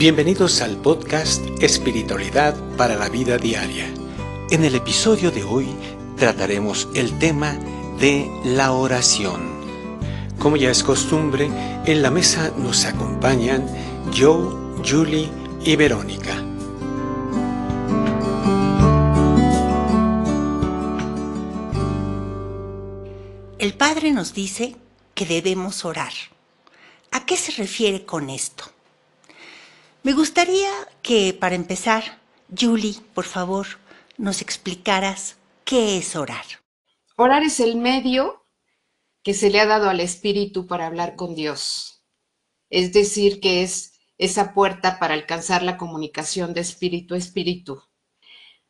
Bienvenidos al podcast Espiritualidad para la Vida Diaria. En el episodio de hoy trataremos el tema de la oración. Como ya es costumbre, en la mesa nos acompañan Joe, Julie y Verónica. El Padre nos dice que debemos orar. ¿A qué se refiere con esto? Me gustaría que, para empezar, Julie, por favor, nos explicaras qué es orar. Orar es el medio que se le ha dado al Espíritu para hablar con Dios. Es decir, que es esa puerta para alcanzar la comunicación de espíritu a espíritu.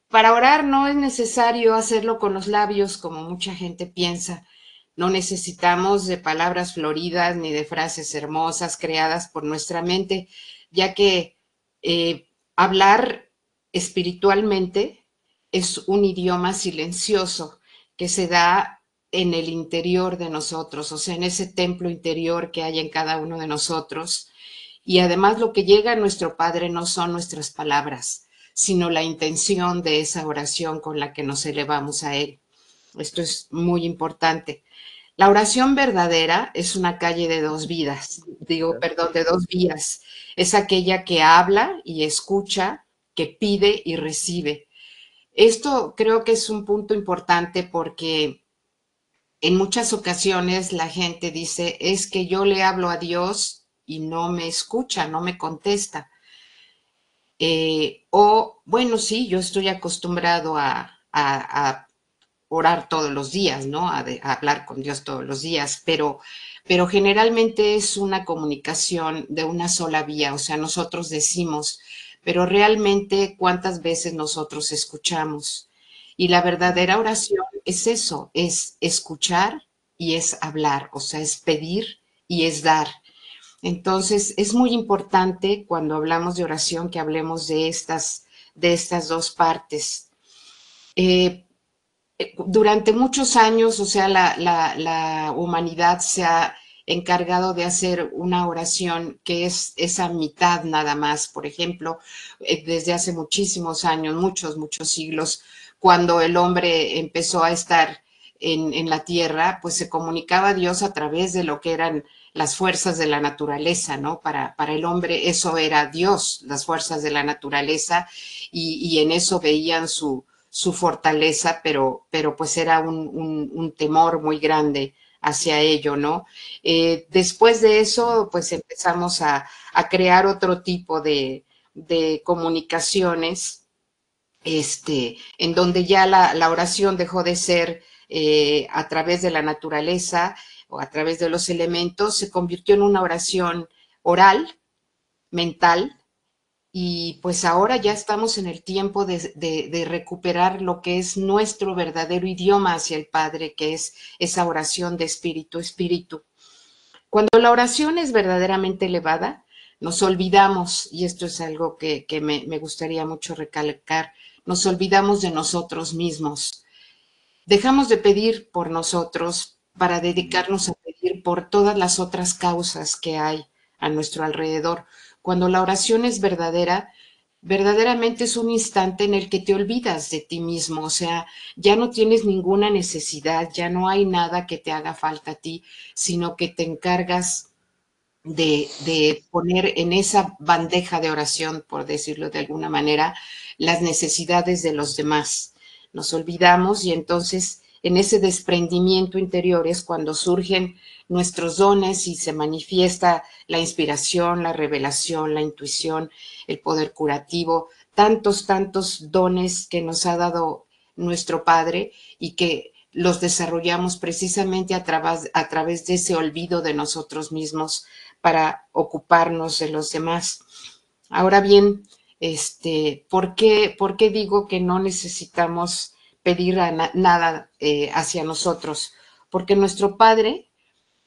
Para orar no es necesario hacerlo con los labios, como mucha gente piensa. No necesitamos de palabras floridas ni de frases hermosas creadas por nuestra mente, ya que hablar espiritualmente es un idioma silencioso que se da en el interior de nosotros, o sea, en ese templo interior que hay en cada uno de nosotros. Y además lo que llega a nuestro Padre no son nuestras palabras, sino la intención de esa oración con la que nos elevamos a Él. Esto es muy importante. La oración verdadera es una calle de dos vías. Es aquella que habla y escucha, que pide y recibe. Esto creo que es un punto importante porque en muchas ocasiones la gente dice, es que yo le hablo a Dios y no me escucha, no me contesta. Bueno, sí, yo estoy acostumbrado a orar todos los días, ¿no? A hablar con Dios todos los días, pero generalmente es una comunicación de una sola vía, o sea, nosotros decimos, pero realmente cuántas veces nosotros escuchamos. Y la verdadera oración es eso, es escuchar y es hablar, o sea, es pedir y es dar. Entonces, es muy importante cuando hablamos de oración que hablemos de estas dos partes. Durante muchos años, o sea, la humanidad se ha encargado de hacer una oración que es esa mitad nada más. Por ejemplo, desde hace muchísimos años, muchos siglos, cuando el hombre empezó a estar en la tierra, pues se comunicaba a Dios a través de lo que eran las fuerzas de la naturaleza, ¿no? Para el hombre eso era Dios, las fuerzas de la naturaleza, y en eso veían su fortaleza, pero pues era un temor muy grande hacia ello, ¿no? Después de eso, pues empezamos a crear otro tipo de comunicaciones, en donde ya la oración dejó de ser a través de la naturaleza o a través de los elementos, se convirtió en una oración oral, mental. Y pues ahora ya estamos en el tiempo de recuperar lo que es nuestro verdadero idioma hacia el Padre, que es esa oración de espíritu a espíritu. Cuando la oración es verdaderamente elevada, nos olvidamos, y esto es algo que me gustaría mucho recalcar, nos olvidamos de nosotros mismos. Dejamos de pedir por nosotros para dedicarnos a pedir por todas las otras causas que hay a nuestro alrededor. Cuando la oración es verdadera, verdaderamente es un instante en el que te olvidas de ti mismo, o sea, ya no tienes ninguna necesidad, ya no hay nada que te haga falta a ti, sino que te encargas de poner en esa bandeja de oración, por decirlo de alguna manera, las necesidades de los demás. Nos olvidamos y entonces en ese desprendimiento interior es cuando surgen nuestros dones y se manifiesta la inspiración, la revelación, la intuición, el poder curativo, tantos dones que nos ha dado nuestro Padre y que los desarrollamos precisamente a través de ese olvido de nosotros mismos para ocuparnos de los demás. Ahora bien, ¿por qué digo que no necesitamos pedir nada hacia nosotros? Porque nuestro Padre,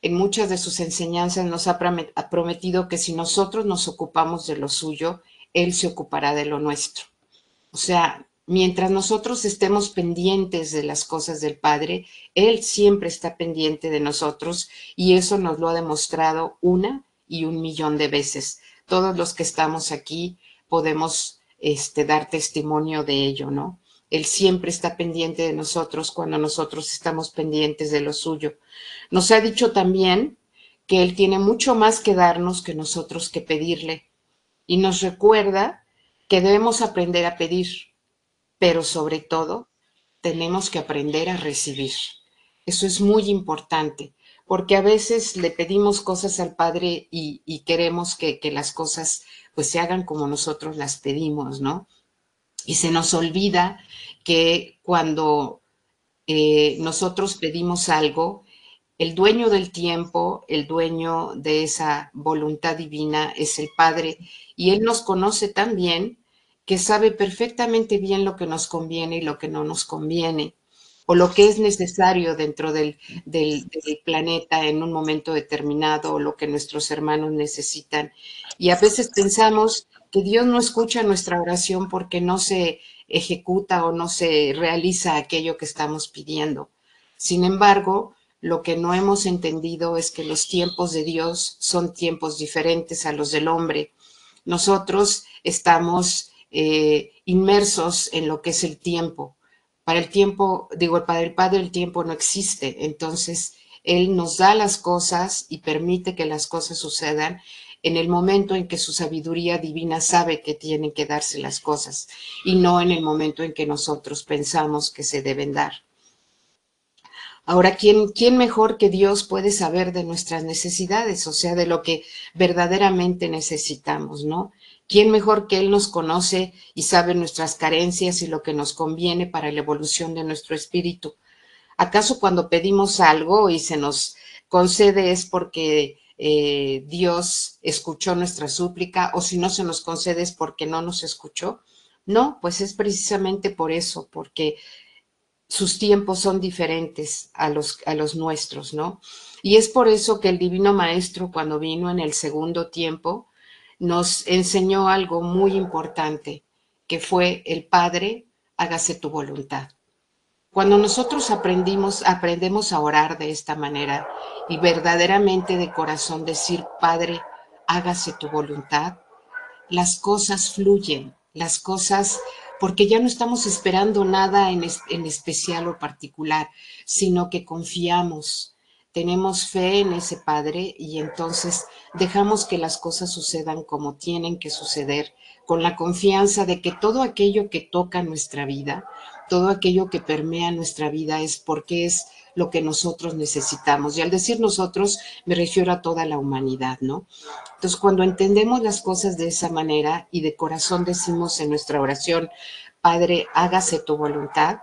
en muchas de sus enseñanzas, nos ha prometido que si nosotros nos ocupamos de lo suyo, Él se ocupará de lo nuestro. O sea, mientras nosotros estemos pendientes de las cosas del Padre, Él siempre está pendiente de nosotros y eso nos lo ha demostrado 1 y 1 millón de veces. todos los que estamos aquí podemos dar testimonio de ello, ¿no? Él siempre está pendiente de nosotros cuando nosotros estamos pendientes de lo suyo. Nos ha dicho también que Él tiene mucho más que darnos que nosotros que pedirle. Y nos recuerda que debemos aprender a pedir, pero sobre todo tenemos que aprender a recibir. Eso es muy importante, porque a veces le pedimos cosas al Padre y queremos que las cosas pues se hagan como nosotros las pedimos, ¿no? Y se nos olvida que cuando nosotros pedimos algo, el dueño del tiempo, el dueño de esa voluntad divina es el Padre, y Él nos conoce tan bien que sabe perfectamente bien lo que nos conviene y lo que no nos conviene, o lo que es necesario dentro del planeta en un momento determinado, o lo que nuestros hermanos necesitan. Y a veces pensamos que Dios no escucha nuestra oración porque no se ejecuta o no se realiza aquello que estamos pidiendo. Sin embargo, lo que no hemos entendido es que los tiempos de Dios son tiempos diferentes a los del hombre. Nosotros estamos inmersos en lo que es el tiempo. Para el tiempo, digo, para el Padre el tiempo no existe. Entonces, Él nos da las cosas y permite que las cosas sucedan en el momento en que su sabiduría divina sabe que tienen que darse las cosas y no en el momento en que nosotros pensamos que se deben dar. Ahora, ¿quién mejor que Dios puede saber de nuestras necesidades? O sea, de lo que verdaderamente necesitamos, ¿no? ¿Quién mejor que Él nos conoce y sabe nuestras carencias y lo que nos conviene para la evolución de nuestro espíritu? ¿Acaso cuando pedimos algo y se nos concede es porque Dios escuchó nuestra súplica, o si no se nos concede es porque no nos escuchó? No, pues es precisamente por eso, porque sus tiempos son diferentes a los nuestros, ¿no? Y es por eso que el Divino Maestro, cuando vino en el segundo tiempo, nos enseñó algo muy importante, que fue: el Padre, hágase tu voluntad. Cuando nosotros aprendemos a orar de esta manera y verdaderamente de corazón decir: Padre, hágase tu voluntad, las cosas fluyen, las cosas, porque ya no estamos esperando nada en especial o particular, sino que confiamos, tenemos fe en ese Padre, y entonces dejamos que las cosas sucedan como tienen que suceder, con la confianza de que todo aquello que toca nuestra vida, todo aquello que permea nuestra vida es porque es lo que nosotros necesitamos. Y al decir nosotros, me refiero a toda la humanidad, ¿no? Entonces, cuando entendemos las cosas de esa manera y de corazón decimos en nuestra oración: Padre, hágase tu voluntad,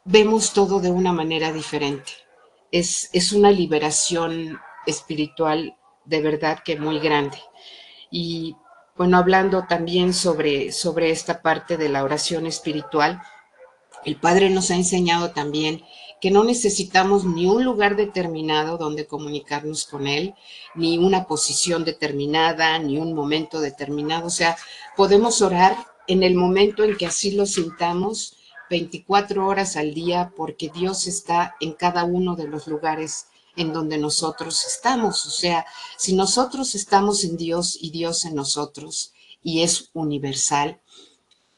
vemos todo de una manera diferente. Es una liberación espiritual de verdad que muy grande. Y bueno, hablando también sobre esta parte de la oración espiritual, el Padre nos ha enseñado también que no necesitamos ni un lugar determinado donde comunicarnos con Él, ni una posición determinada, ni un momento determinado. O sea, podemos orar en el momento en que así lo sintamos, 24 horas al día, porque Dios está en cada uno de los lugares en donde nosotros estamos. O sea, si nosotros estamos en Dios y Dios en nosotros, y es universal,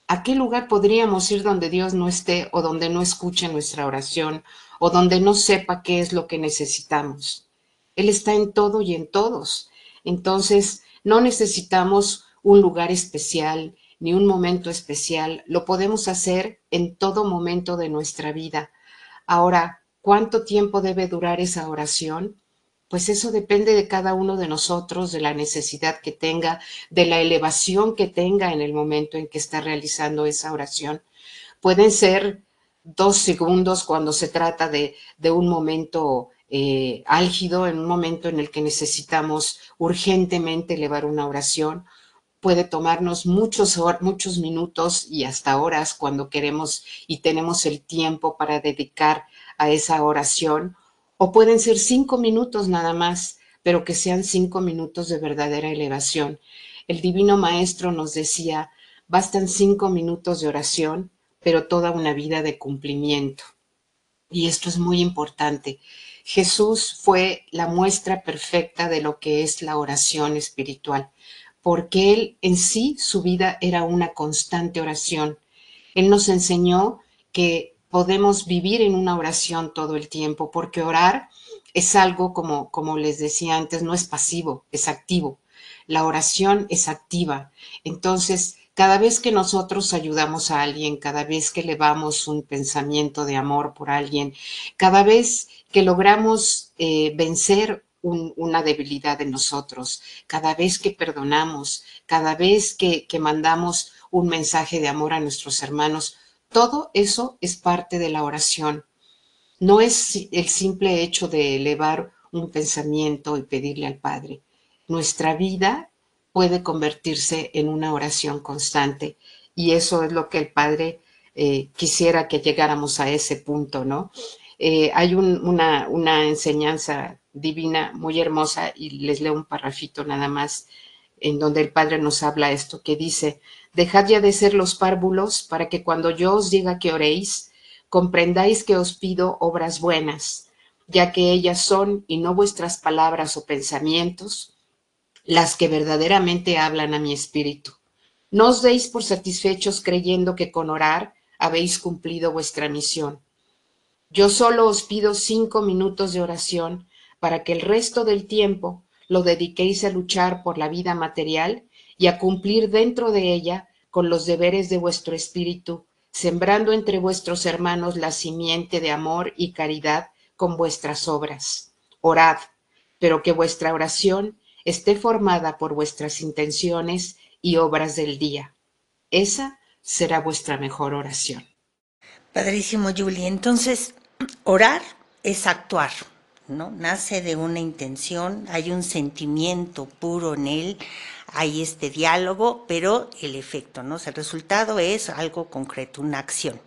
¿a qué lugar podríamos ir donde Dios no esté, o donde no escuche nuestra oración, o donde no sepa qué es lo que necesitamos? Él está en todo y en todos. Entonces, no necesitamos un lugar especial ni un momento especial. Lo podemos hacer en todo momento de nuestra vida. Ahora, ¿cuánto tiempo debe durar esa oración? Pues eso depende de cada uno de nosotros, de la necesidad que tenga, de la elevación que tenga en el momento en que está realizando esa oración. Pueden ser 2 segundos cuando se trata de un momento álgido, en un momento en el que necesitamos urgentemente elevar una oración. Puede tomarnos muchos minutos y hasta horas cuando queremos y tenemos el tiempo para dedicar a esa oración, o pueden ser 5 minutos nada más, pero que sean 5 minutos de verdadera elevación. El Divino Maestro nos decía: bastan 5 minutos de oración, pero toda una vida de cumplimiento. Y esto es muy importante. Jesús fue la muestra perfecta de lo que es la oración espiritual. porque él en sí, su vida era una constante oración. Él nos enseñó que podemos vivir en una oración todo el tiempo, porque orar es algo, como les decía antes, no es pasivo, es activo. La oración es activa. Entonces, cada vez que nosotros ayudamos a alguien, cada vez que elevamos un pensamiento de amor por alguien, cada vez que logramos vencer una debilidad de nosotros, cada vez que perdonamos, cada vez que mandamos un mensaje de amor a nuestros hermanos, todo eso es parte de la oración. No es el simple hecho de elevar un pensamiento y pedirle al Padre. Nuestra vida puede convertirse en una oración constante y eso es lo que el Padre quisiera que llegáramos a ese punto, ¿no? Hay una enseñanza divina muy hermosa y les leo un parrafito nada más en donde el Padre nos habla esto, que dice: dejad ya de ser los párvulos para que cuando yo os diga que oréis, comprendáis que os pido obras buenas, ya que ellas son, y no vuestras palabras o pensamientos, las que verdaderamente hablan a mi espíritu. No os deis por satisfechos creyendo que con orar habéis cumplido vuestra misión. Yo solo os pido 5 minutos de oración para que el resto del tiempo lo dediquéis a luchar por la vida material y a cumplir dentro de ella con los deberes de vuestro espíritu, sembrando entre vuestros hermanos la simiente de amor y caridad con vuestras obras. Orad, pero que vuestra oración esté formada por vuestras intenciones y obras del día. Esa será vuestra mejor oración. Padrísimo, Julie. Entonces, orar es actuar, ¿no? Nace de una intención, hay un sentimiento puro en él, hay este diálogo, pero el efecto, ¿no? O sea, el resultado es algo concreto, una acción.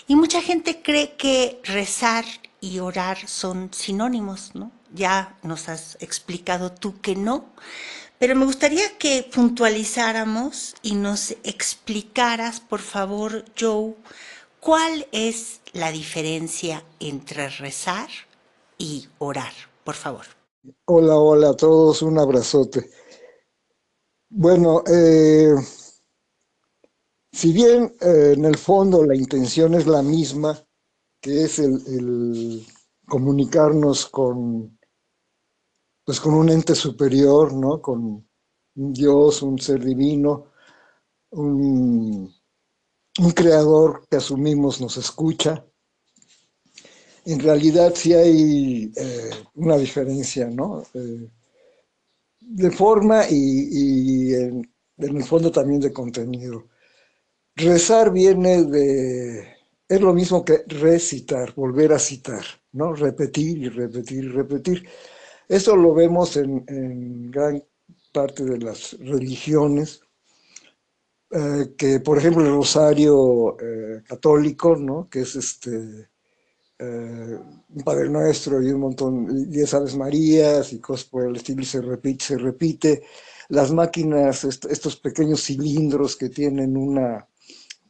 Y mucha gente cree que rezar y orar son sinónimos, ¿no? Ya nos has explicado tú que no, pero me gustaría que puntualizáramos y nos explicaras, por favor, Joe, ¿cuál es la diferencia entre rezar y orar? Por favor. Hola, hola a todos, un abrazote. Bueno, si bien en el fondo la intención es la misma, que es el comunicarnos pues con un ente superior, ¿no? Con un Dios, un ser divino, un, un creador que asumimos nos escucha. En realidad sí hay una diferencia, ¿no? De forma y en el fondo también de contenido. Rezar viene es lo mismo que recitar, volver a citar, ¿no? Repetir y repetir y repetir. Eso lo vemos en gran parte de las religiones, que por ejemplo el rosario católico, ¿no? Que es un Padre Nuestro y un montón, 10 Aves Marías y cosas por el estilo, y se repite, se repite. Las máquinas, estos pequeños cilindros que tienen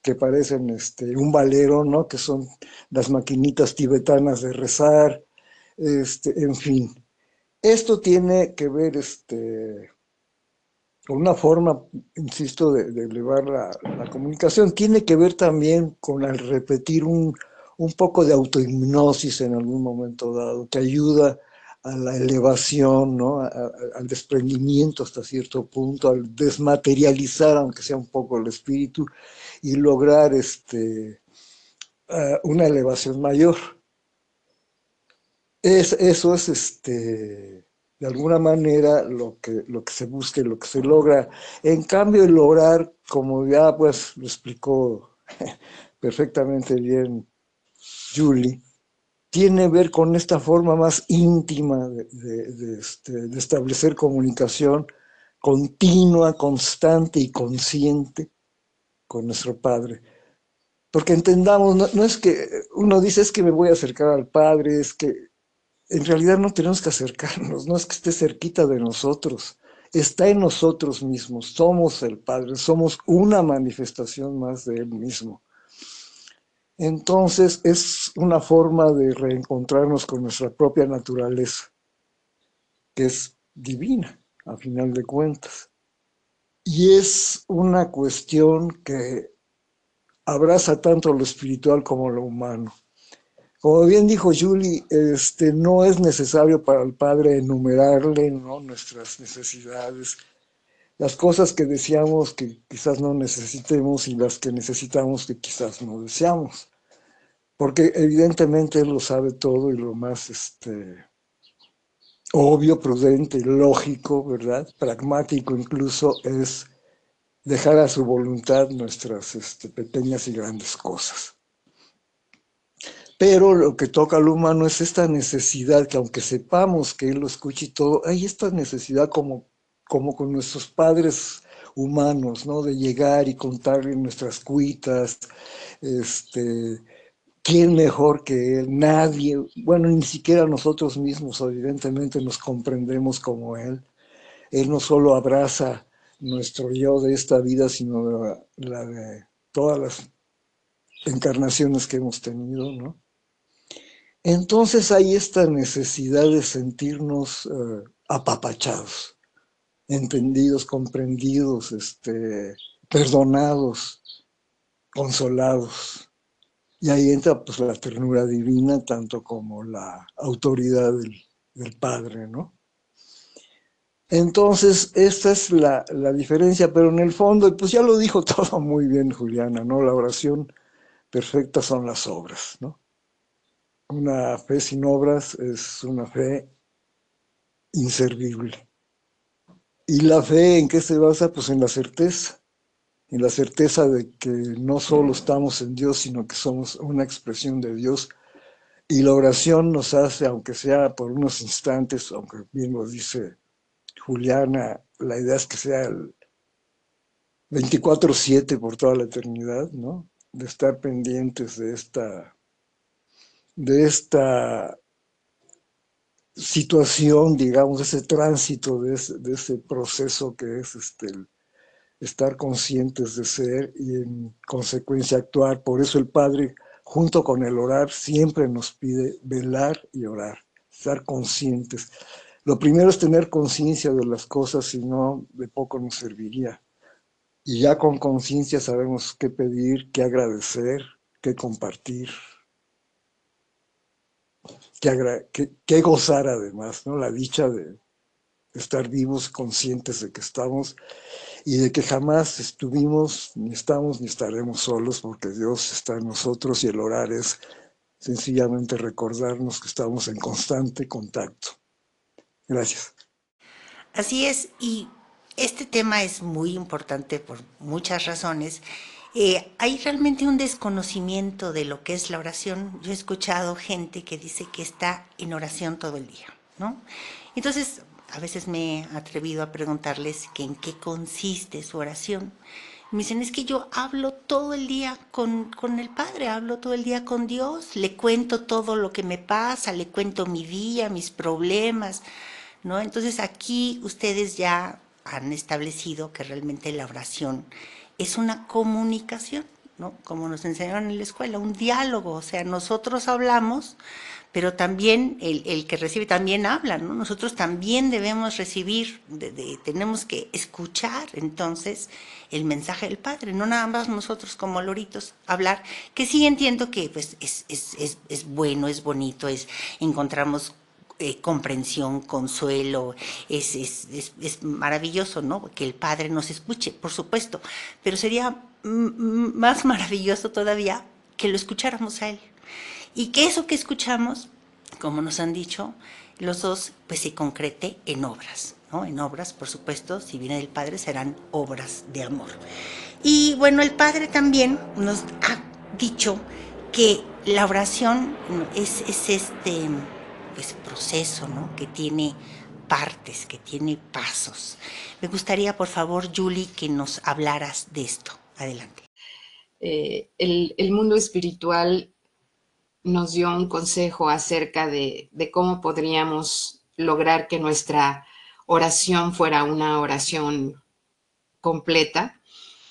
que parecen un valero, ¿no? Que son las maquinitas tibetanas de rezar, en fin. Esto tiene que ver con una forma, insisto, de elevar la comunicación. Tiene que ver también con al repetir un poco de autohipnosis en algún momento dado, que ayuda a la elevación, ¿no? Al desprendimiento hasta cierto punto, al desmaterializar, aunque sea un poco el espíritu, y lograr una elevación mayor. Eso es de alguna manera lo que se busca y lo que se logra. En cambio, el orar, como ya pues lo explicó perfectamente bien Julie, tiene que ver con esta forma más íntima de establecer comunicación continua, constante y consciente con nuestro Padre. Porque entendamos, no es que uno dice es que me voy a acercar al Padre, es que en realidad no tenemos que acercarnos, no es que esté cerquita de nosotros, está en nosotros mismos, somos el Padre, somos una manifestación más de Él mismo. Entonces es una forma de reencontrarnos con nuestra propia naturaleza, que es divina, a final de cuentas. Y es una cuestión que abraza tanto lo espiritual como lo humano. Como bien dijo Julie, no es necesario para el Padre enumerarle, ¿no?, nuestras necesidades, las cosas que deseamos que quizás no necesitemos y las que necesitamos que quizás no deseamos, porque evidentemente Él lo sabe todo y lo más obvio, prudente, lógico, ¿verdad? Pragmático incluso es dejar a su voluntad nuestras pequeñas y grandes cosas. Pero lo que toca al humano es esta necesidad que aunque sepamos que Él lo escucha y todo, hay esta necesidad como con nuestros padres humanos, ¿no? De llegar y contarle nuestras cuitas, ¿quién mejor que Él? Nadie, bueno, ni siquiera nosotros mismos evidentemente nos comprendemos como Él. Él no solo abraza nuestro yo de esta vida, sino la de todas las encarnaciones que hemos tenido, ¿no? Entonces hay esta necesidad de sentirnos apapachados, entendidos, comprendidos, perdonados, consolados. Y ahí entra pues la ternura divina, tanto como la autoridad del Padre, ¿no? Entonces, esta es la diferencia, pero en el fondo, pues ya lo dijo todo muy bien Juliana, ¿no? La oración perfecta son las obras, ¿no? Una fe sin obras es una fe inservible. ¿Y la fe en qué se basa? Pues en la certeza de que no solo estamos en Dios, sino que somos una expresión de Dios. Y la oración nos hace, aunque sea por unos instantes, aunque bien lo dice Juliana, la idea es que sea el 24/7 por toda la eternidad, ¿no? De estar pendientes de esta situación, digamos, ese tránsito, de ese proceso que es el estar conscientes de ser y en consecuencia actuar. Por eso el Padre, junto con el orar, siempre nos pide velar y orar, estar conscientes. Lo primero es tener conciencia de las cosas, si no, de poco nos serviría. Y ya con conciencia sabemos qué pedir, qué agradecer, qué compartir, qué gozar además, ¿no? La dicha de estar vivos, conscientes de que estamos y de que jamás estuvimos, ni estamos, ni estaremos solos, porque Dios está en nosotros y el orar es sencillamente recordarnos que estamos en constante contacto. Gracias. Así es, y este tema es muy importante por muchas razones. Hay realmente un desconocimiento de lo que es la oración. Yo he escuchado gente que dice que está en oración todo el día, ¿no? Entonces, a veces me he atrevido a preguntarles que en qué consiste su oración. Me dicen, es que yo hablo todo el día con el Padre, hablo todo el día con Dios, le cuento todo lo que me pasa, le cuento mi día, mis problemas, ¿no? Entonces aquí ustedes ya han establecido que realmente la oración es una comunicación, ¿no? Como nos enseñaron en la escuela, un diálogo, o sea, nosotros hablamos, pero también el que recibe también habla, ¿no? Nosotros también debemos recibir, tenemos que escuchar entonces el mensaje del Padre, no nada más nosotros como loritos hablar, que sí entiendo que pues es bueno, es bonito, encontramos comprensión, consuelo, es maravilloso, ¿no? Que el Padre nos escuche, por supuesto, pero sería más maravilloso todavía que lo escucháramos a Él. Y que eso que escuchamos, como nos han dicho los dos, pues se concrete en obras, ¿no? En obras, por supuesto, si viene del Padre, serán obras de amor. Y bueno, el Padre también nos ha dicho que la oración es este proceso, ¿no? Que tiene partes, que tiene pasos. Me gustaría, por favor, Julie, que nos hablaras de esto. Adelante. El mundo espiritual nos dio un consejo acerca de cómo podríamos lograr que nuestra oración fuera una oración completa.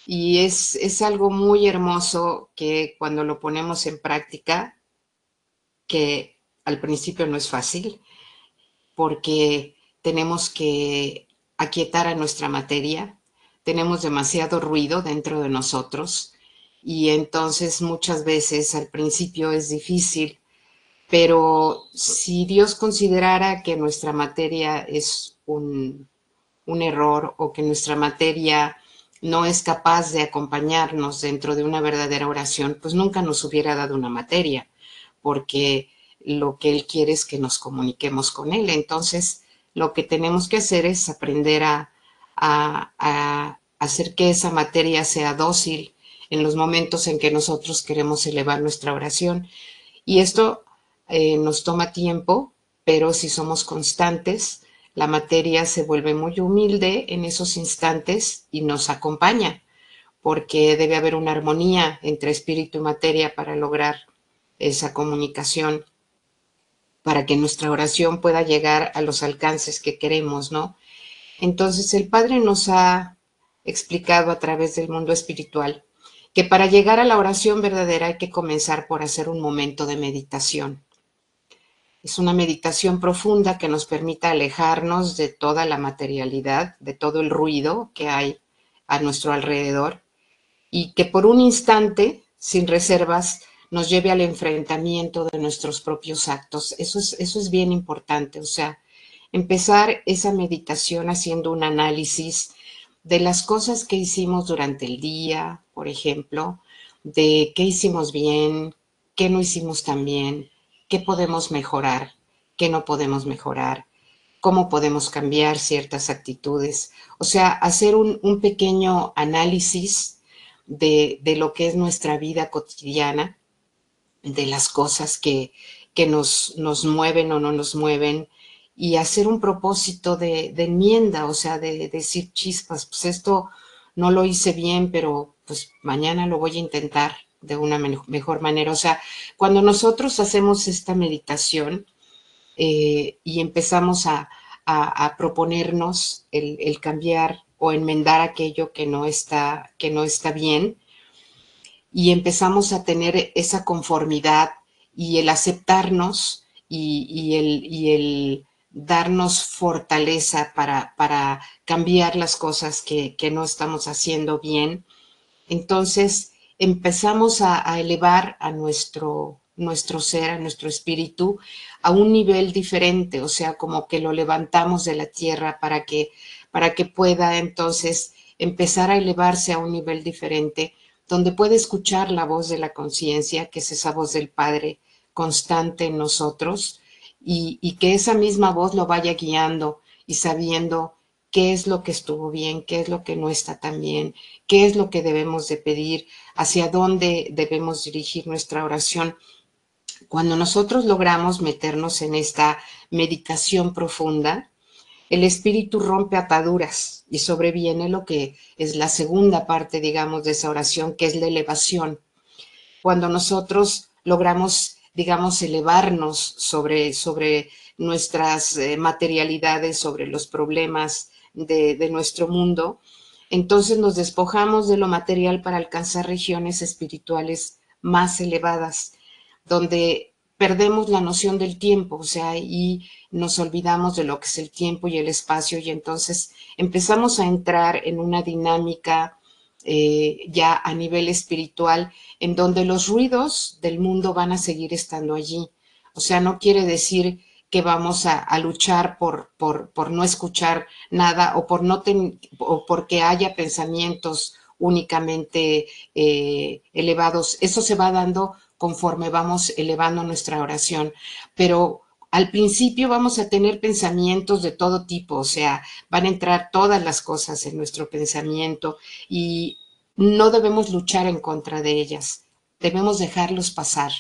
Y es algo muy hermoso que cuando lo ponemos en práctica, que al principio no es fácil, porque tenemos que aquietar a nuestra materia, tenemos demasiado ruido dentro de nosotros y entonces muchas veces al principio es difícil, pero si Dios considerara que nuestra materia es un error o que nuestra materia no es capaz de acompañarnos dentro de una verdadera oración, pues nunca nos hubiera dado una materia, porque lo que Él quiere es que nos comuniquemos con Él. Entonces, lo que tenemos que hacer es aprender a hacer que esa materia sea dócil en los momentos en que nosotros queremos elevar nuestra oración. Y esto nos toma tiempo, pero si somos constantes, la materia se vuelve muy humilde en esos instantes y nos acompaña, porque debe haber una armonía entre espíritu y materia para lograr esa comunicación, para que nuestra oración pueda llegar a los alcances que queremos, ¿no? Entonces el Padre nos ha explicado a través del mundo espiritual que para llegar a la oración verdadera hay que comenzar por hacer un momento de meditación. Es una meditación profunda que nos permita alejarnos de toda la materialidad, de todo el ruido que hay a nuestro alrededor y que por un instante, sin reservas, nos lleve al enfrentamiento de nuestros propios actos. Eso es bien importante, o sea, empezar esa meditación haciendo un análisis de las cosas que hicimos durante el día, por ejemplo, de qué hicimos bien, qué no hicimos tan bien, qué podemos mejorar, qué no podemos mejorar, cómo podemos cambiar ciertas actitudes. O sea, hacer un pequeño análisis de lo que es nuestra vida cotidiana, de las cosas que nos mueven o no nos mueven, y hacer un propósito de enmienda, o sea, de decir chispas, pues esto no lo hice bien, pero pues mañana lo voy a intentar de una mejor manera. O sea, cuando nosotros hacemos esta meditación y empezamos a proponernos el cambiar o enmendar aquello que no está bien, y empezamos a tener esa conformidad y el aceptarnos y el darnos fortaleza para cambiar las cosas que no estamos haciendo bien. Entonces empezamos a elevar a nuestro ser, a nuestro espíritu, a un nivel diferente, o sea, como que lo levantamos de la tierra para que pueda entonces empezar a elevarse a un nivel diferente, donde puede escuchar la voz de la conciencia, que es esa voz del Padre constante en nosotros, y que esa misma voz lo vaya guiando y sabiendo qué es lo que estuvo bien, qué es lo que no está tan bien, qué es lo que debemos de pedir, hacia dónde debemos dirigir nuestra oración. Cuando nosotros logramos meternos en esta meditación profunda, el espíritu rompe ataduras y sobreviene lo que es la segunda parte, digamos, de esa oración, que es la elevación. Cuando nosotros logramos, digamos, elevarnos sobre nuestras materialidades, sobre los problemas de nuestro mundo, entonces nos despojamos de lo material para alcanzar regiones espirituales más elevadas, donde perdemos la noción del tiempo, o sea, y nos olvidamos de lo que es el tiempo y el espacio, y entonces empezamos a entrar en una dinámica ya a nivel espiritual, en donde los ruidos del mundo van a seguir estando allí. O sea, no quiere decir que vamos a luchar por no escuchar nada o o porque haya pensamientos únicamente elevados. Eso se va dando conforme vamos elevando nuestra oración, pero al principio vamos a tener pensamientos de todo tipo, o sea, van a entrar todas las cosas en nuestro pensamiento y no debemos luchar en contra de ellas, debemos dejarlos pasar.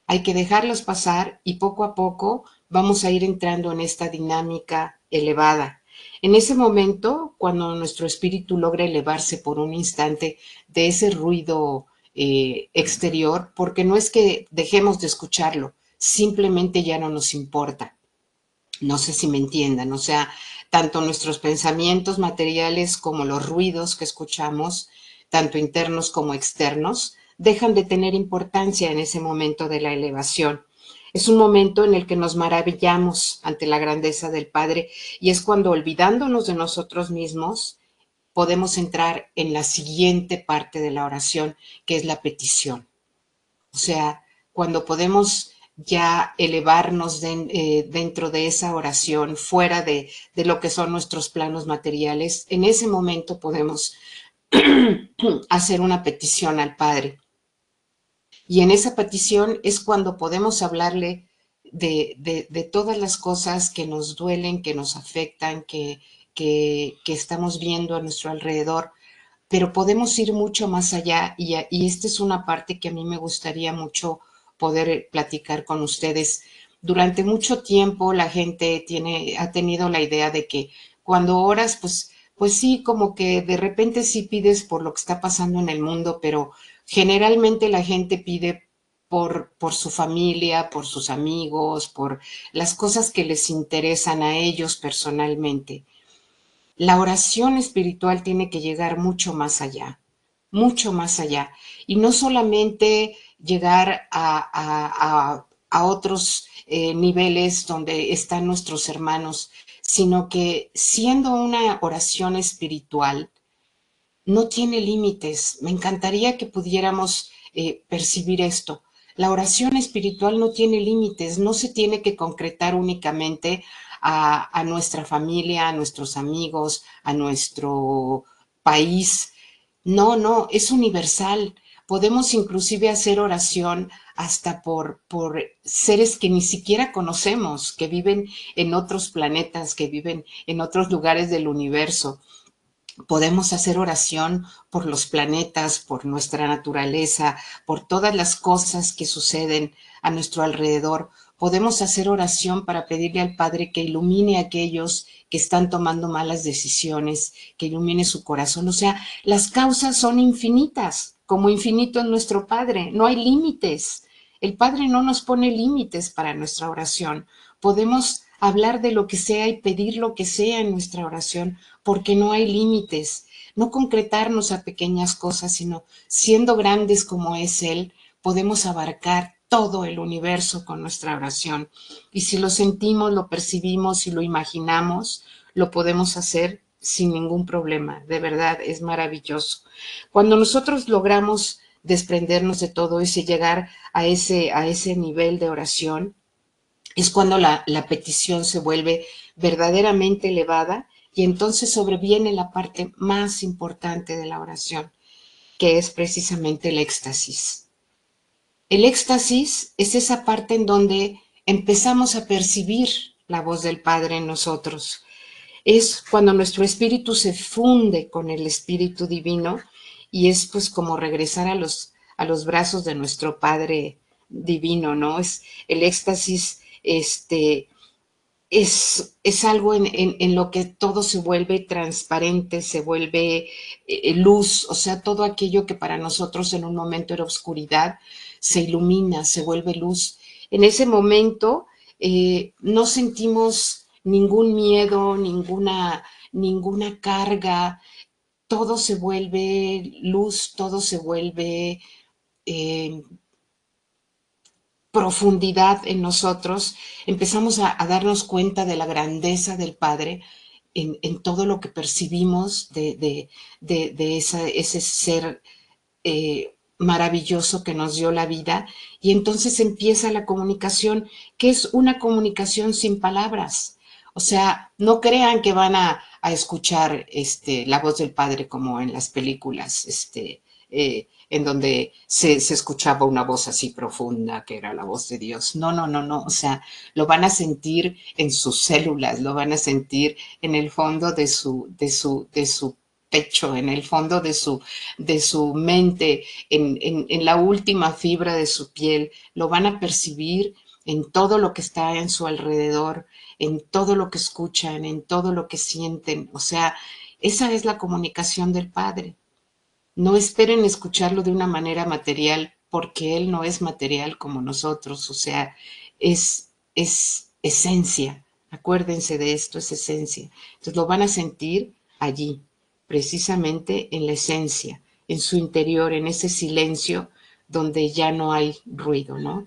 Hay que dejarlos pasar y poco a poco vamos a ir entrando en esta dinámica elevada. En ese momento, cuando nuestro espíritu logra elevarse por un instante de ese ruido exterior, porque no es que dejemos de escucharlo, simplemente ya no nos importa. No sé si me entiendan, o sea, tanto nuestros pensamientos materiales como los ruidos que escuchamos, tanto internos como externos, dejan de tener importancia en ese momento de la elevación. Es un momento en el que nos maravillamos ante la grandeza del Padre y es cuando, olvidándonos de nosotros mismos, podemos entrar en la siguiente parte de la oración, que es la petición. O sea, cuando podemos ya elevarnos dentro de esa oración, fuera de lo que son nuestros planos materiales, en ese momento podemos hacer una petición al Padre. Y en esa petición es cuando podemos hablarle de todas las cosas que nos duelen, que nos afectan, que estamos viendo a nuestro alrededor, pero podemos ir mucho más allá y esta es una parte que a mí me gustaría mucho poder platicar con ustedes. Durante mucho tiempo la gente ha tenido la idea de que cuando oras, pues sí, como que de repente sí pides por lo que está pasando en el mundo, pero generalmente la gente pide por su familia, por sus amigos, por las cosas que les interesan a ellos personalmente. La oración espiritual tiene que llegar mucho más allá, mucho más allá. Y no solamente llegar a otros niveles donde están nuestros hermanos, sino que siendo una oración espiritual, no tiene límites. Me encantaría que pudiéramos percibir esto. La oración espiritual no tiene límites, no se tiene que concretar únicamente a nuestra familia, a nuestros amigos, a nuestro país. No, no, es universal. Podemos inclusive hacer oración hasta por seres que ni siquiera conocemos, que viven en otros planetas, que viven en otros lugares del universo. Podemos hacer oración por los planetas, por nuestra naturaleza, por todas las cosas que suceden a nuestro alrededor. Podemos hacer oración para pedirle al Padre que ilumine a aquellos que están tomando malas decisiones, que ilumine su corazón. O sea, las causas son infinitas, como infinito es nuestro Padre. No hay límites. El Padre no nos pone límites para nuestra oración. Podemos hablar de lo que sea y pedir lo que sea en nuestra oración, porque no hay límites. No concretarnos a pequeñas cosas, sino siendo grandes como es Él, podemos abarcar todo el universo con nuestra oración. Y si lo sentimos, lo percibimos y lo imaginamos, lo podemos hacer sin ningún problema. De verdad, es maravilloso. Cuando nosotros logramos desprendernos de todo eso y llegar a ese nivel de oración, es cuando la petición se vuelve verdaderamente elevada y entonces sobreviene la parte más importante de la oración, que es precisamente el éxtasis. El éxtasis es esa parte en donde empezamos a percibir la voz del Padre en nosotros. Es cuando nuestro espíritu se funde con el Espíritu Divino y es pues como regresar a los brazos de nuestro Padre Divino, ¿no? Es el éxtasis, es algo en lo que todo se vuelve transparente, se vuelve luz, o sea, todo aquello que para nosotros en un momento era oscuridad, se ilumina, se vuelve luz. En ese momento no sentimos ningún miedo, ninguna carga, todo se vuelve luz, todo se vuelve profundidad en nosotros, empezamos a darnos cuenta de la grandeza del Padre en todo lo que percibimos de ese ser maravilloso que nos dio la vida, y entonces empieza la comunicación, que es una comunicación sin palabras. O sea, no crean que van a escuchar la voz del Padre como en las películas, en donde se escuchaba una voz así profunda, que era la voz de Dios. No, no, no, no. O sea, lo van a sentir en sus células, lo van a sentir en el fondo de su pecho, en el fondo de su mente, en la última fibra de su piel. Lo van a percibir en todo lo que está en su alrededor, en todo lo que escuchan, en todo lo que sienten. O sea, esa es la comunicación del Padre. No esperen escucharlo de una manera material, porque Él no es material como nosotros, o sea, es esencia. Acuérdense de esto, es esencia. Entonces lo van a sentir allí, precisamente en la esencia, en su interior, en ese silencio donde ya no hay ruido, ¿no?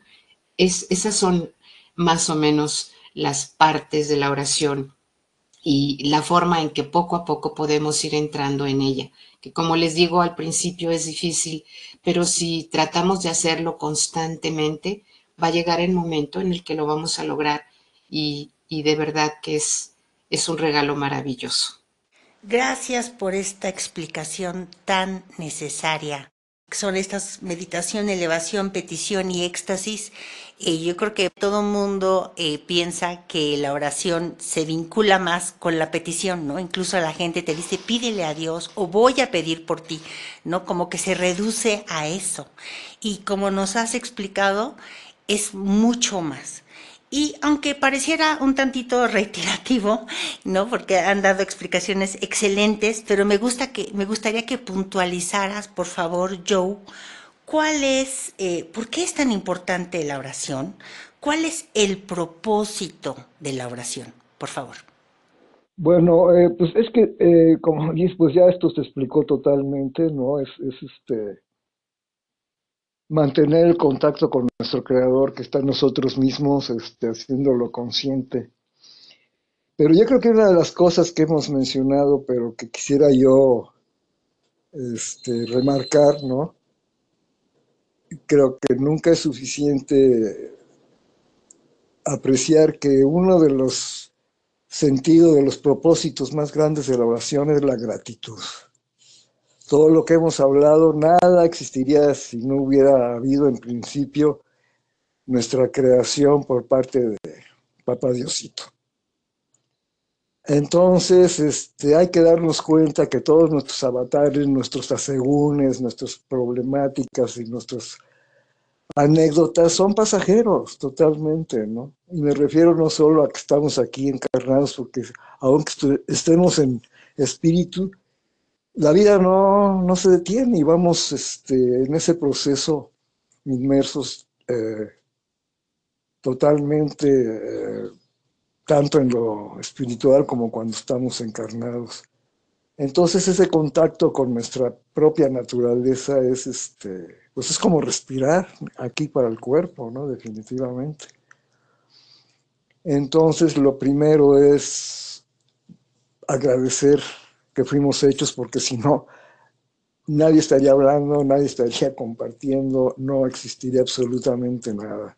Esas son más o menos las partes de la oración y la forma en que poco a poco podemos ir entrando en ella, que como les digo al principio es difícil, pero si tratamos de hacerlo constantemente, va a llegar el momento en el que lo vamos a lograr y de verdad que es un regalo maravilloso. Gracias por esta explicación tan necesaria. Son estas meditación, elevación, petición y éxtasis. Yo creo que todo mundo piensa que la oración se vincula más con la petición, ¿no? Incluso la gente te dice, pídele a Dios o voy a pedir por ti, ¿no? Como que se reduce a eso. Y como nos has explicado, es mucho más. Y aunque pareciera un tantito reiterativo, ¿no? Porque han dado explicaciones excelentes, pero me gustaría que puntualizaras, por favor, Joe, por qué es tan importante la oración, cuál es el propósito de la oración, por favor. Bueno, pues es que, como dices, pues ya esto se explicó totalmente, ¿no? Es mantener el contacto con nuestro creador que está en nosotros mismos, haciéndolo consciente. Pero yo creo que una de las cosas que hemos mencionado, pero que quisiera yo remarcar, ¿no? Creo que nunca es suficiente apreciar que uno de los sentidos, de los propósitos más grandes de la oración es la gratitud. Todo lo que hemos hablado, nada existiría si no hubiera habido en principio nuestra creación por parte de Papá Diosito. Entonces, hay que darnos cuenta que todos nuestros avatares, nuestros asegúnes, nuestras problemáticas y nuestras anécdotas son pasajeros totalmente, ¿no? Y me refiero no solo a que estamos aquí encarnados, porque aunque estemos en espíritu, la vida no se detiene y vamos en ese proceso inmersos totalmente, tanto en lo espiritual como cuando estamos encarnados. Entonces ese contacto con nuestra propia naturaleza pues es como respirar aquí para el cuerpo, ¿no? Definitivamente. Entonces lo primero es agradecer que fuimos hechos, porque si no, nadie estaría hablando, nadie estaría compartiendo, no existiría absolutamente nada.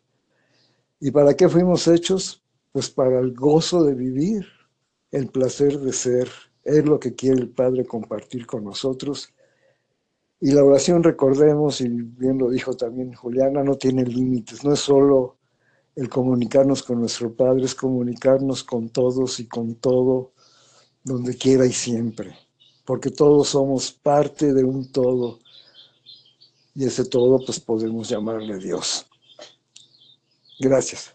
¿Y para qué fuimos hechos? Pues para el gozo de vivir, el placer de ser. Es lo que quiere el Padre compartir con nosotros. Y la oración, recordemos, y bien lo dijo también Juliana, no tiene límites. No es solo el comunicarnos con nuestro Padre, es comunicarnos con todos y con todo, donde quiera y siempre. Porque todos somos parte de un todo. Y ese todo, pues podemos llamarle Dios. Gracias.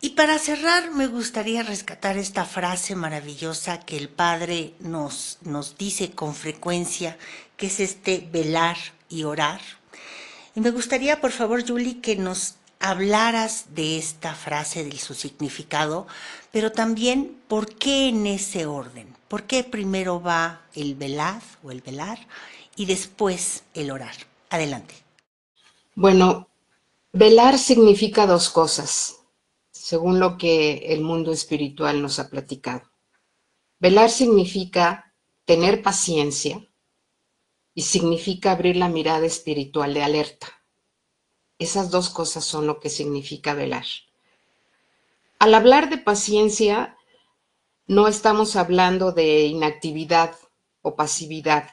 Y para cerrar, me gustaría rescatar esta frase maravillosa que el Padre nos dice con frecuencia, que es velar y orar. Y me gustaría, por favor, Julie, que nos hablaras de esta frase, de su significado, pero también por qué en ese orden. ¿Por qué primero va el velar o el velar y después el orar? Adelante. Bueno, velar significa dos cosas, según lo que el mundo espiritual nos ha platicado. Velar significa tener paciencia y significa abrir la mirada espiritual de alerta. Esas dos cosas son lo que significa velar. Al hablar de paciencia, no estamos hablando de inactividad o pasividad.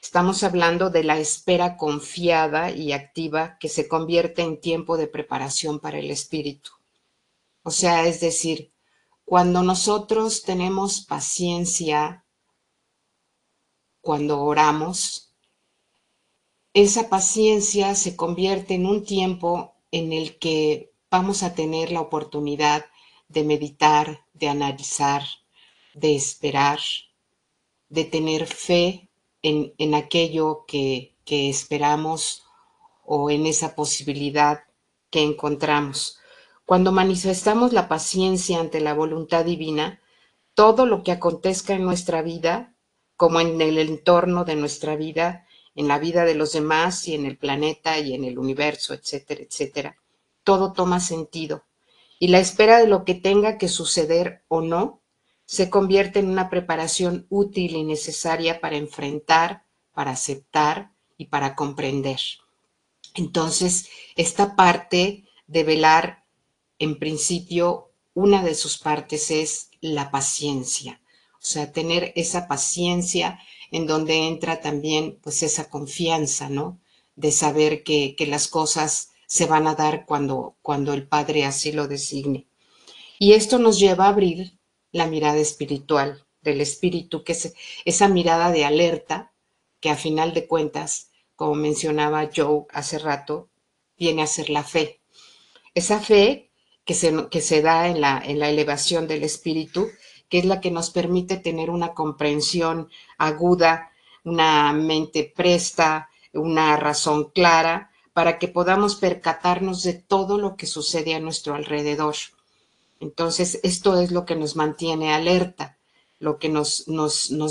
Estamos hablando de la espera confiada y activa que se convierte en tiempo de preparación para el espíritu. O sea, es decir, cuando nosotros tenemos paciencia, cuando oramos, esa paciencia se convierte en un tiempo en el que vamos a tener la oportunidad de meditar, de analizar, de esperar, de tener fe en aquello que esperamos o en esa posibilidad que encontramos. Cuando manifestamos la paciencia ante la voluntad divina, todo lo que acontezca en nuestra vida, como en el entorno de nuestra vida, en la vida de los demás y en el planeta y en el universo, etcétera, etcétera, todo toma sentido. Y la espera de lo que tenga que suceder o no se convierte en una preparación útil y necesaria para enfrentar, para aceptar y para comprender. Entonces, esta parte de velar, en principio, una de sus partes es la paciencia. O sea, tener esa paciencia en donde entra también pues esa confianza, ¿no? De saber que las cosas se van a dar cuando el Padre así lo designe. Y esto nos lleva a abrir la mirada espiritual del espíritu, que es esa mirada de alerta que a final de cuentas, como mencionaba Joe hace rato, viene a ser la fe. Esa fe que se da en la elevación del espíritu, que es la que nos permite tener una comprensión aguda, una mente presta, una razón clara, para que podamos percatarnos de todo lo que sucede a nuestro alrededor. Entonces, esto es lo que nos mantiene alerta, lo que nos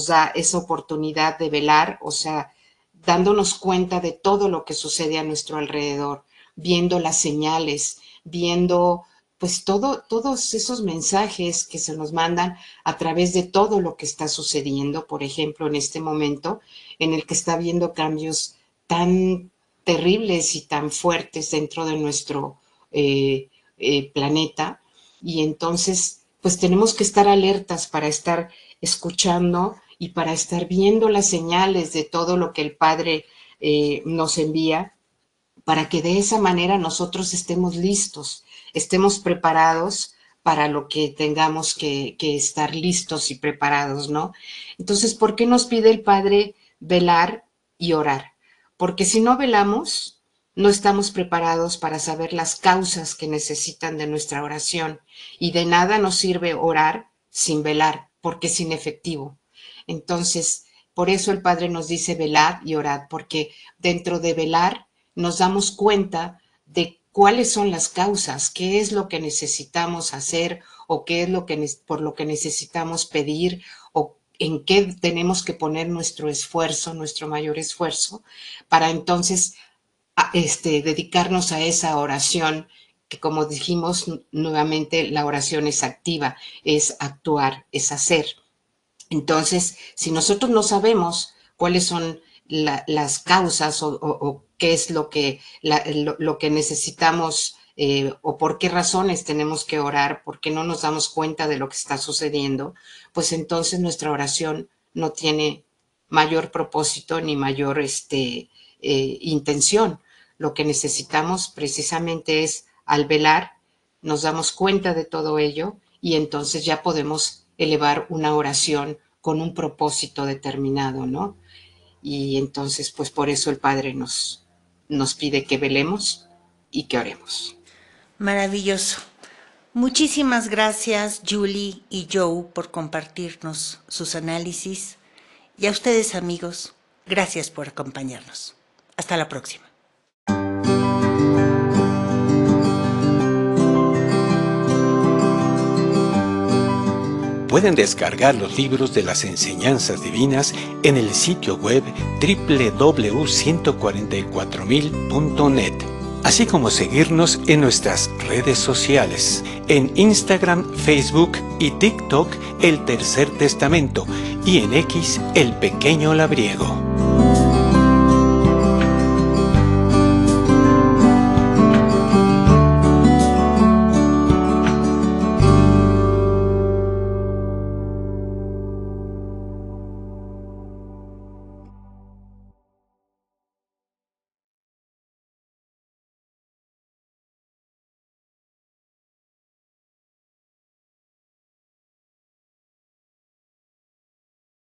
da esa oportunidad de velar, o sea, dándonos cuenta de todo lo que sucede a nuestro alrededor, viendo las señales, viendo pues todos esos mensajes que se nos mandan a través de todo lo que está sucediendo, por ejemplo, en este momento en el que está habiendo cambios tan terribles y tan fuertes dentro de nuestro planeta. Y entonces, pues tenemos que estar alertas para estar escuchando y para estar viendo las señales de todo lo que el Padre nos envía, para que de esa manera nosotros estemos listos, estemos preparados para lo que tengamos que estar listos y preparados, ¿no? Entonces, ¿por qué nos pide el Padre velar y orar? Porque si no velamos, no estamos preparados para saber las causas que necesitan de nuestra oración, y de nada nos sirve orar sin velar, porque es inefectivo. Entonces, por eso el Padre nos dice velad y orad, porque dentro de velar nos damos cuenta de cuáles son las causas, qué es lo que necesitamos hacer o qué es lo que por lo que necesitamos pedir o en qué tenemos que poner nuestro esfuerzo, nuestro mayor esfuerzo, para entonces dedicarnos a esa oración, que como dijimos nuevamente, la oración es activa, es actuar, es hacer. Entonces, si nosotros no sabemos cuáles son las causas o qué es lo que necesitamos o por qué razones tenemos que orar, porque no nos damos cuenta de lo que está sucediendo, pues entonces nuestra oración no tiene mayor propósito ni mayor intención. Lo que necesitamos precisamente es, al velar, nos damos cuenta de todo ello y entonces ya podemos elevar una oración con un propósito determinado, ¿no? Y entonces, pues por eso el Padre nos pide que velemos y que oremos. Maravilloso. Muchísimas gracias, Julie y Joe, por compartirnos sus análisis. Y a ustedes, amigos, gracias por acompañarnos. Hasta la próxima. Pueden descargar los libros de las enseñanzas divinas en el sitio web www.144mil.net, así como seguirnos en nuestras redes sociales, en Instagram, Facebook y TikTok, El Tercer Testamento, y en X, El Pequeño Labriego.